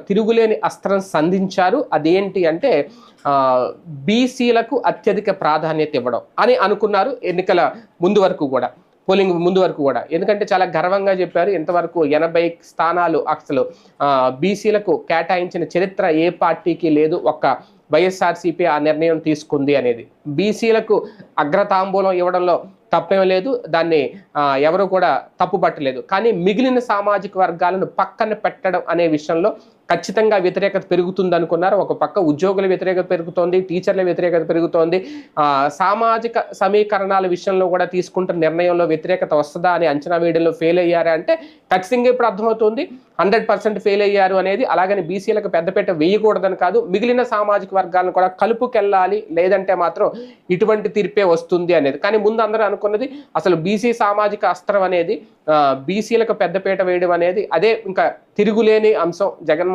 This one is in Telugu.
తిరుగులేని అస్త్రం సంధించారు. అదేంటి అంటే బీసీలకు అత్యధిక ప్రాధాన్యత ఇవ్వడం అని అనుకున్నారు ఎన్నికల ముందు వరకు కూడా, పోలింగ్ ముందు వరకు కూడా. ఎందుకంటే చాలా గర్వంగా చెప్పారు, ఇంతవరకు 80 స్థానాలు అసలు బీసీలకు కేటాయించిన చరిత్ర ఏ పార్టీకి లేదు, ఒక్క వైఎస్ఆర్సీపీ ఆ నిర్ణయం తీసుకుంది అనేది. బీసీలకు అగ్రతాంబూలం ఇవ్వడంలో తప్పేం లేదు, దాన్ని ఎవరు కూడా తప్పుపట్టలేదు. కానీ మిగిలిన సామాజిక వర్గాలను పక్కన పెట్టడం అనే విషయంలో ఖచ్చితంగా వ్యతిరేకత పెరుగుతుంది అనుకున్నారు. ఒక పక్క ఉద్యోగుల వ్యతిరేకత పెరుగుతోంది, టీచర్ల వ్యతిరేకత పెరుగుతోంది, సామాజిక సమీకరణాల విషయంలో కూడా తీసుకుంటున్న నిర్ణయంలో వ్యతిరేకత వస్తుందా అని అంచనా వేయడంలో ఫెయిల్ అయ్యారా అంటే ఖచ్చితంగా ఇప్పుడు అర్థమవుతుంది 100% ఫెయిల్ అయ్యారు అనేది. అలాగని బీసీలకు పెద్దపీట వేయకూడదని కాదు, మిగిలిన సామాజిక వర్గాలను కూడా కలుపుకెళ్ళాలి, లేదంటే మాత్రం ఇటువంటి తీర్పే వస్తుంది అనేది. కానీ ముందు అందరూ అనుకున్నది అసలు బీసీ సామాజిక అస్త్రం అనేది, బీసీలకు పెద్దపీట వేయడం అనేది అదే ఇంకా తిరుగులేని అంశం. జగన్మోహన్